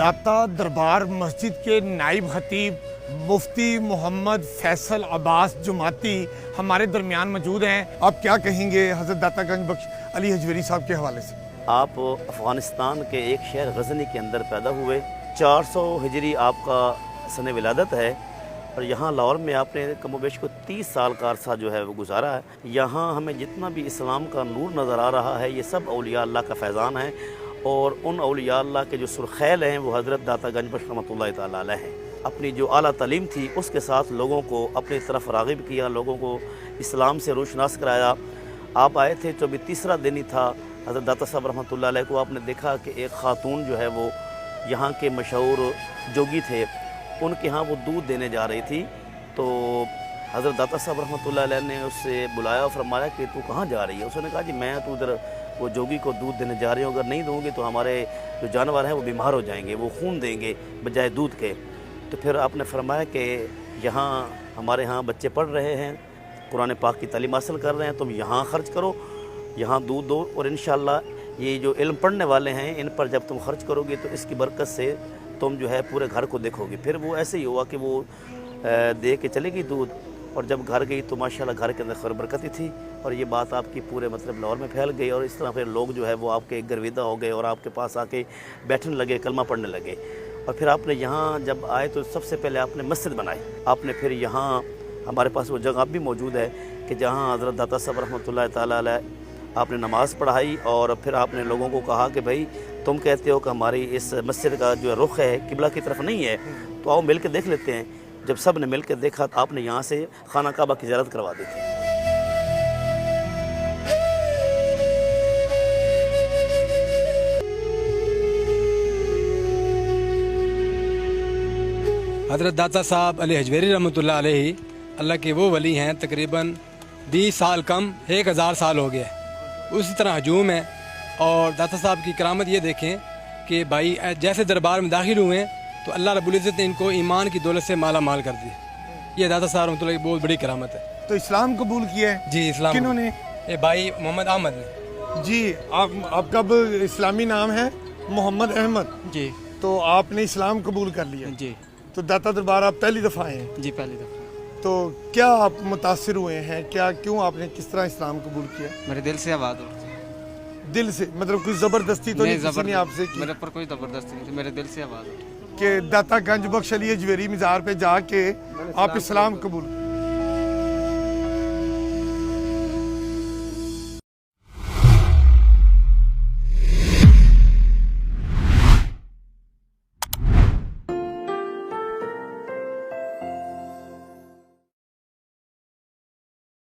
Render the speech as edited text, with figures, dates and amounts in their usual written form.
दाता दरबार मस्जिद के नाइब खतीब मुफ्ती मोहम्मद फैसल अब्बास जुमाती हमारे दरमियान मौजूद हैं। आप क्या कहेंगे हज़रत दाता गंज बख्श अली हजवेरी साहब के हवाले से? आप अफ़गानिस्तान के एक शहर गज़नी के अंदर पैदा हुए। 400 हिजरी आपका सन विलादत है और यहाँ लाहौर में आपने कमोबेश को 30 साल का अरसा जो है वो गुजारा है। यहाँ हमें जितना भी इस्लाम का नूर नज़र आ रहा है ये सब औलिया अल्लाह का फैज़ान है और उन औलिया अल्लाह के जो सुरखैल हैं वो हज़रत दाता गंज बख्श रहमतुल्लाह तआला अलैह हैं। अपनी जो आला तालीम थी उसके साथ लोगों को अपनी तरफ राग़िब किया, लोगों को इस्लाम से रोशनास कराया। आप आए थे तो अभी तीसरा दिन ही था। हज़रत दाता साहब रहमतुल्लाह अलैह को आपने देखा कि एक ख़ातून जो है वो यहाँ के मशहूर जोगी थे, उनके यहाँ वो दूध देने जा रही थी। तो हज़रत दाता साहब रहमतुल्लाह अलैह ने उससे बुलाया और फरमाया कि तू कहाँ जा रही है? उसने कहा जी मैं तो उधर वो जोगी को दूध देने जा रही हूँ, अगर नहीं दूँगी तो हमारे जो जानवर हैं वो बीमार हो जाएंगे, वो खून देंगे बजाय दूध के। तो फिर आपने फरमाया कि यहाँ हमारे यहाँ बच्चे पढ़ रहे हैं, कुरान पाक की तालीम हासिल कर रहे हैं, तुम यहाँ ख़र्च करो, यहाँ दूध दो और इंशाअल्लाह ये जो इल्म पढ़ने वाले हैं इन पर जब तुम खर्च करोगे तो इसकी बरकत से तुम जो है पूरे घर को देखोगे। फिर वो ऐसे ही हुआ कि वो दे के चलेगी दूध और जब घर गई तो माशाल्लाह घर के अंदर खैर बरकत ही थी और ये बात आपकी पूरे मतलब लाहौर में फैल गई और इस तरह फिर लोग जो है वो आपके गर्विदा हो गए और आपके पास आके बैठने लगे, कलमा पढ़ने लगे। और फिर आपने यहाँ जब आए तो सबसे पहले आपने मस्जिद बनाई। आपने फिर यहाँ हमारे पास वो जगह भी मौजूद है कि जहाँ हज़रत दाता साहब रहमतुल्लाह तआला अलैह आपने नमाज़ पढ़ाई और फिर आपने लोगों को कहा कि भाई तुम कहते हो कि हमारी इस मस्जिद का जो रुख है किबला की तरफ नहीं है, तो आओ मिल के देख लेते हैं। जब सब ने मिल के देखा तो आपने यहाँ से खाना काबा की ज़ियारत करवा दी थी। हज़रत दाता साहब अली हजवेरी रहमतुल्लाह अलैहि अल्लाह के वो वली हैं, तकरीबन 20 साल कम 1000 साल हो गया। उसी तरह हजूम है और दाता साहब की करामत ये देखें कि भाई जैसे दरबार में दाखिल हुए तो अल्लाह रब्बुल इज़्ज़त ने इनको ईमान की दौलत से माला माल कर दिया। ये दाता साहब रहमतुल्लाह की बहुत बड़ी करामत है। तो इस्लाम कबूल किया है? जी इस्लाम। किन्होंने? ये भाई मोहम्मद अहमद ने। जी आपका अब इस्लामी नाम है मोहम्मद अहमद जी। तो आपने इस्लाम कबूल कर लिया जी। तो दाता दरबार आप पहली दफ़ा आए हैं? जी पहली दफ़ा। तो क्या आप मुतासिर हुए हैं, क्या क्यों आपने किस तरह इस्लाम कबूल किया? मेरे दिल से आवाज़ हो, दिल से मतलब कोई ज़बरदस्ती तो नहीं किसी ने आपसे की? मेरे ऊपर कोई ज़बरदस्ती नहीं थी, मेरे दिल से आवाज़ हो कि दाता गंज बख्श अली हजवेरी मज़ार पे जाके आप इस्लाम कबूल